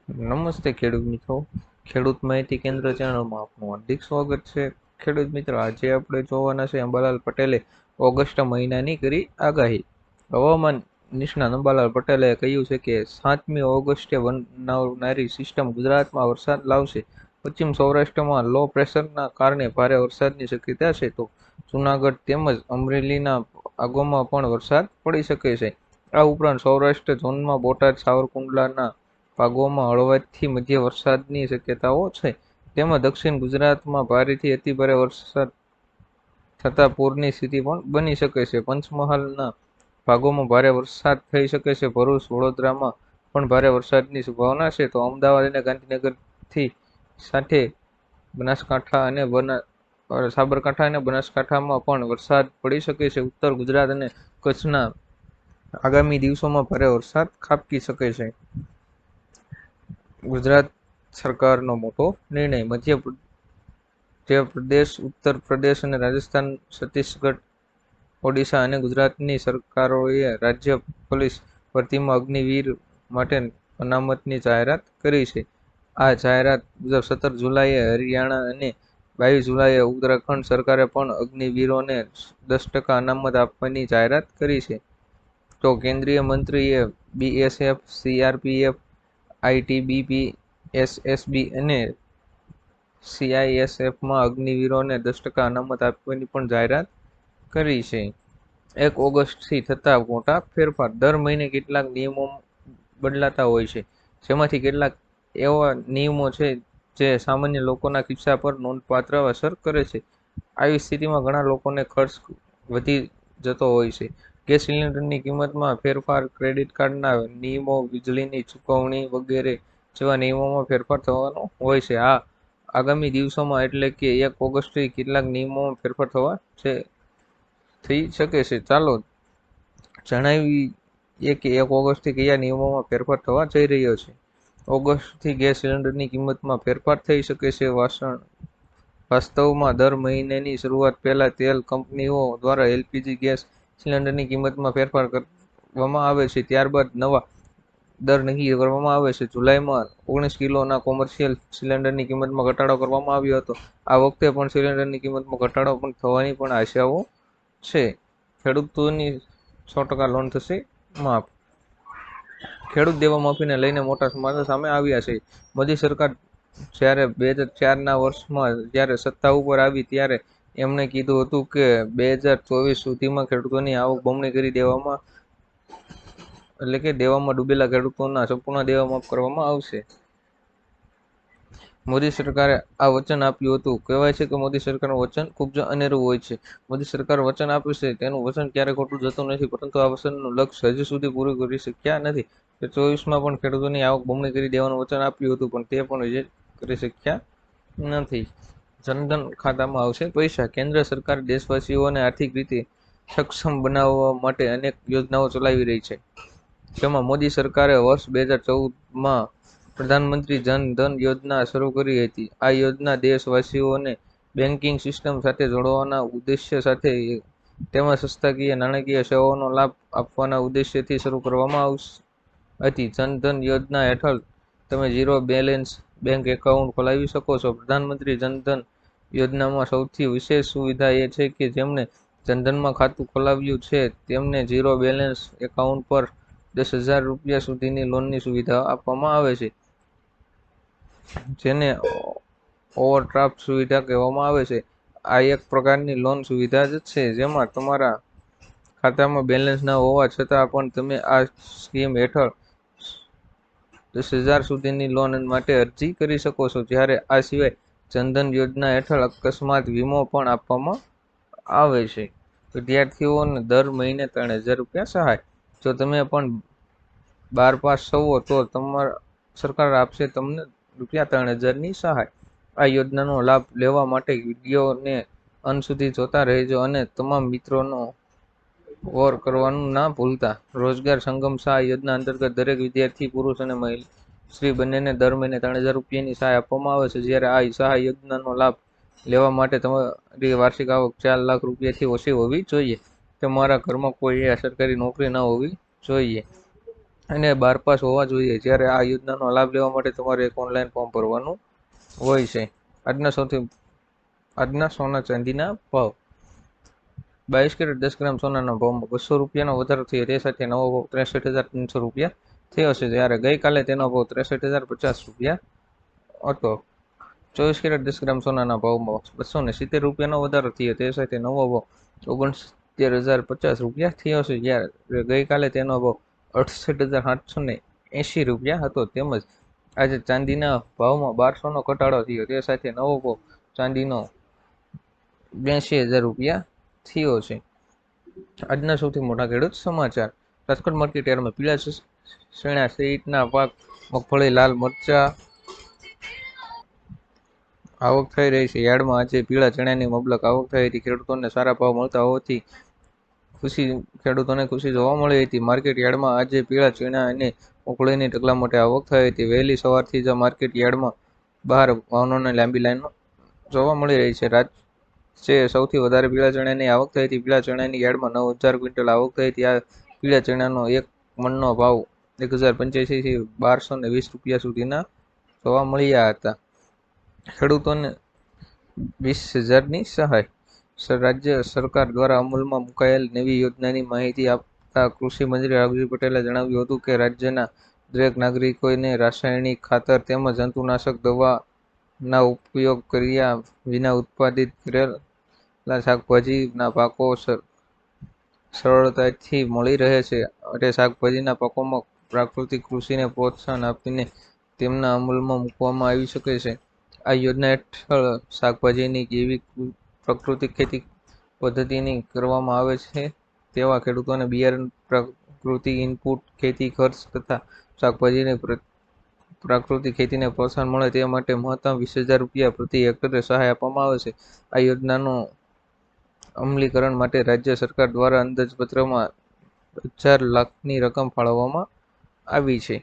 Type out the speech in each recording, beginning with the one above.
નમસ્તે ખેડૂત મિત્રો. ખેડૂત માહિતી કેન્દ્ર ચેનલમાં આપનું હાર્દિક સ્વાગત છે. ખેડૂત મિત્રો, આજે આપણે જોવાના છે અંબાલાલ પટેલે ઓગસ્ટ મહિનાની કરી આગાહી. હવામાન નિષ્ણાત અંબાલાલ પટેલે કહ્યું છે કે 7મી ઓગસ્ટે બનાવનારી સિસ્ટમ ગુજરાતમાં વરસાદ લાવશે. પશ્ચિમ સૌરાષ્ટ્રમાં લો પ્રેશરના કારણે ભારે વરસાદની શક્યતા છે, તો જૂનાગઢ તેમજ અમરેલીના ભાગોમાં પણ વરસાદ પડી શકે છે. આ ઉપરાંત સૌરાષ્ટ્ર ઝોનમાં બોટાદ, સાવરકુંડલાના ભાગોમાં હળવાથી મધ્ય વરસાદની શક્યતાઓ છે. તેમાં દક્ષિણ ગુજરાતમાં ભારેથી અતિભારે વરસાદ થતા પૂરની સ્થિતિ પણ બની શકે છે. પંચમહાલના ભાગોમાં ભારે વરસાદ થઈ શકે છે. ભરૂચ, વડોદરામાં પણ ભારે વરસાદની સંભાવના છે, તો અમદાવાદ અને ગાંધીનગરથી સાથે બનાસકાંઠા અને સાબરકાંઠા અને બનાસકાંઠામાં પણ વરસાદ પડી શકે છે. ઉત્તર ગુજરાત અને કચ્છના આગામી દિવસોમાં ભારે વરસાદ ખાબકી શકે છે. ગુજરાત સરકારનો મોટો નિર્ણય. મધ્યપ્રદેશ, ઉત્તર પ્રદેશ અને રાજસ્થાન, છત્તીસગઢ, ઓડિશા અને ગુજરાતની સરકારોએ રાજ્ય પોલીસ ભરતીમાં અગ્નિવીર માટે અનામતની જાહેરાત કરી છે. આ જાહેરાત મુજબ 17 જુલાઈએ હરિયાણા અને 22 જુલાઈએ ઉત્તરાખંડ સરકારે પણ અગ્નિવીરોને 10% અનામત આપવાની જાહેરાત કરી છે. તો કેન્દ્રીય મંત્રીએ બીએસએફ, સીઆરપીએફ, આઈટીબીપી, એસએસબી અને સીઆઈએસએફમાં અગ્નિવીરોને 10% અનામત આપવાની પણ જાહેરાત કરી છે. 1 ઓગસ્ટથી થતા મોટા ફેરફાર. દર મહિને કેટલાક નિયમો બદલાતા હોય છે, જેમાંથી કેટલાક એવા નિયમો છે જે સામાન્ય લોકોના ખિસ્સા પર નોંધપાત્ર અસર કરે છે. આવી સ્થિતિમાં ઘણા લોકોને ખર્ચ વધી જતો હોય છે. ગેસ સિલિન્ડરની કિંમતમાં ફેરફાર, ક્રેડિટ કાર્ડના નિયમો, વીજળીની ચૂકવણી વગેરે જેવા નિયમોમાં ફેરફાર થવાનો હોય છે. આગામી દિવસોમાં એટલે કે 1 ઓગસ્ટથી કેટલાક નિયમોમાં ફેરફાર થઈ શકે છે. ચાલો જણાવીએ કે 1 ઓગસ્ટથી કયા નિયમોમાં ફેરફાર થવા જઈ રહ્યો છે. ઓગસ્ટથી ગેસ સિલિન્ડરની કિંમતમાં ફેરફાર થઈ શકે છે. વાસ્તવમાં દર મહિનાની શરૂઆત પહેલા તેલ કંપનીઓ દ્વારા એલપીજી ગેસ સિલિન્ડરની કિંમતમાં ફેરફાર કરવામાં આવે છે. ત્યારબાદ નવા દર નક્કી કરવામાં આવે છે. જુલાઈમાં 19 કિલોના કોમર્શિયલ સિલિન્ડરની કિંમતમાં ઘટાડો કરવામાં આવ્યો હતો. આ વખતે પણ સિલિન્ડરની કિંમતમાં ઘટાડો પણ થવાની પણ આશાઓ છે. ખેડૂતોની 100% લોન થશે માફ. ખેડૂત દેવા માફીને લઈને મોટા સમાચાર સામે આવ્યા છે. મોદી સરકાર જ્યારે 2004ના વર્ષમાં જ્યારે સત્તા ઉપર આવી ત્યારે એમણે કીધું હતું કે 2024 સુધીમાં ખેડૂતોની આવક બમણી કરી દેવામાં ડૂબેલા ખેડૂતોના સંપૂર્ણ દેવા માફ કરવામાં આવશે. મોદી સરકારે આ વચન આપ્યું હતું. કહેવાય છે કે મોદી સરકારનું વચન ખૂબ જ અનેરું હોય છે. મોદી સરકાર વચન આપે છે, તેનું વચન ક્યારે ખોટું જતું નથી, પરંતુ આ વચનનું લક્ષ્ય હજુ સુધી પૂરું કરી શક્યા નથી. 2024માં પણ ખેડૂતોની આવક બમણી કરી દેવાનું વચન આપ્યું હતું, પણ તે પણ હજી કરી શક્યા નથી. જનધન ખાતામાં આવશે પૈસા. કેન્દ્ર સરકાર દેશવાસીઓને આર્થિક રીતે સક્ષમ બનાવવા માટે અનેક યોજનાઓ ચલાવી રહી છે, જેમાં મોદી સરકારે વર્ષ 2014માં પ્રધાનમંત્રી જન ધન યોજના શરૂ કરી હતી. આ યોજના દેશવાસીઓને બેન્કિંગ સિસ્ટમ સાથે જોડવાના ઉદ્દેશ્ય સાથે તેમજ સંસ્થાકીય નાણાકીય સેવાઓનો લાભ આપવાના ઉદ્દેશ્યથી શરૂ કરવામાં હતી. જન ધન યોજના હેઠળ તમે ઝીરો બેલેન્સ બેંક એકાઉન્ટ ખોલાવી શકો છો. પ્રધાનમંત્રી જન ધન યોજનામાં સૌથી વિશેષ સુવિધા એ છે કે જેમણે જનધનમાં ખાતું ખોલાવ્યું છે તેમને ઝીરો બેલેન્સ એકાઉન્ટ પર 10,000 રૂપિયા સુધીની લોનની સુવિધા આપવામાં આવે છે, જેને ઓવરડ્રાફ્ટ સુવિધા કહેવામાં આવે છે. આ એક પ્રકારની લોન સુવિધા જ છે, જેમાં તમારા ખાતામાં બેલેન્સ ન હોવા છતાં પણ તમે આ સ્કીમ હેઠળ 10,000 સુધીની લોન માટે અરજી કરી શકો છો. જ્યારે આ સિવાય જનધન યોજના હેઠળ અકસ્માત વીમો પણ આપવામાં આવે છે. વિદ્યાર્થીઓને દર મહિને 3,000 રૂપિયા સહાય. જો તમે પણ 12 પાસ થવો તો સરકાર આપશે તમને ₹3,000ની સહાય. આ યોજનાનો લાભ લેવા માટે વિડીયોને અંત સુધી જોતા રહેજો અને તમામ મિત્રોનો ઓર કરવાનું ના ભૂલતા. રોજગાર સંગમ સહાય યોજના અંતર્ગત દરેક વિદ્યાર્થી, પુરુષ અને સ્ત્રી બંનેને દર મહિને 3,000 રૂપિયાની સહાય આપવામાં આવે છે. જ્યારે આ સહાય યોજનાનો લાભ લેવા માટે તમારી વાર્ષિક આવક 4 લાખ રૂપિયાથી ઓછી હોવી જોઈએ. તમારા ઘરમાં કોઈ સરકારી નોકરી ન હોવી જોઈએ. અને 12 પાસ હોવા જોઈએ. જ્યારે આ યોજનાનો લાભ લેવા માટે તમારે એક ઓનલાઈન ફોર્મ ભરવાનું હોય છે. આજના સોના ચાંદીના ભાવ. 22 કેરેટ 10 ગ્રામ સોનાના ભાવમાં 200 રૂપિયાનો વધારો થયો. તે સાથે નવો ભાવ 63,300 રૂપિયા થયો છે, જ્યારે ગઈકાલે તેનો ભાવ 63,050 રૂપિયા હતો. 24 કેરેટ 10 ગ્રામ સોનાના ભાવમાં 270 રૂપિયાનો વધારો થયો. તે સાથે નવો ભાવ 69,050 રૂપિયા થયો છે, જ્યારે ગઈકાલે તેનો ભાવ 68,780 રૂપિયા હતો. તેમજ આજે ચાંદીના ભાવમાં 1200નો ઘટાડો થયો. તે સાથે નવો ભાવ ચાંદીનો 82,000 રૂપિયા થયો છે. આજના સૌથી મોટા ખેડૂત સમાચાર. રાજકોટ માર્કેટ યાર્ડમાં પીળા ચણા સહિતના પાક, મગફળી, લાલ મરચા આવક થઈ રહી છે. યાર્ડમાં આજે પીળા ચણાની મબલક આવક થઈ હતી. ખેડૂતોને સારા ભાવ મળતા હોવાથી ખેડૂતોને ખુશી જોવા મળી હતી. માર્કેટ યાર્ડમાં આજે પીળા ચણા અને મગફળીની ઢગલા મોટી આવક થઈ હતી. વહેલી સવારથી જ માર્કેટ યાર્ડમાં બહાર વાહનોની લાંબી લાઈનો જોવા મળી રહી છે. રાજ્યે સૌથી વધારે પીળા ચણાની આવક થઈ હતી. પીળા ચણાની યાર્ડમાં 9,000 ક્વિન્ટલ આવક થઈ હતી. આ પીળા ચણાનો એક મણનો ભાવ 1,085 થી 1,220 રૂપિયા સુધીના જોવા મળ્યા હતા. ખેડૂતોને 20,000ની સહાય. રાજ્ય સરકાર દ્વારા અમલમાં મુકાયેલ નવી યોજનાની માહિતી આપતા કૃષિ મંત્રી રાઘુજી પટેલે જણાવ્યું હતું કે રાજ્યના દરેક નાગરિકોને રાસાયણિક ખાતર તેમજ જંતુનાશક દવાના ઉપયોગ કર્યા વિના ઉત્પાદિત કરેલા શાકભાજીના પાકો સરળતાથી મળી રહે છે. અને શાકભાજીના પાકોમાં પ્રાકૃતિક કૃષિને પ્રોત્સાહન આપીને તેમના અમલમાં મૂકવામાં આવી શકે છે. આ યોજના હેઠળ શાકભાજીની જૈવિક પ્રાકૃતિક ખેતી પદ્ધતિની કરવામાં આવે છે તેવા ખેડૂતોને બિયારણ, પ્રાકૃતિક ઇનપુટ, ખેતી ખર્ચ તથા શાકભાજીની પ્રાકૃતિક ખેતીને પ્રોત્સાહન મળે તે માટે મહત્તમ 20,000 રૂપિયા પ્રતિ હેક્ટરે સહાય આપવામાં આવે છે. આ યોજનાનું અમલીકરણ માટે રાજ્ય સરકાર દ્વારા અંદાજપત્રમાં 1,000 લાખની રકમ ફાળવવામાં આવી છે.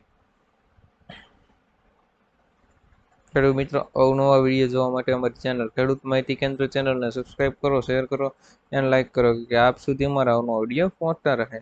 ખેડૂત મિત્રો, અવનવા વિડીયો જોવા માટે અમારી ચેનલ ખેડૂત માહિતી કેન્દ્ર ચેનલને સબસ્ક્રાઇબ કરો, શેર કરો અને લાઇક કરો કે આપ સુધી અમારા અવનવા વિડીયો પહોંચતા રહે.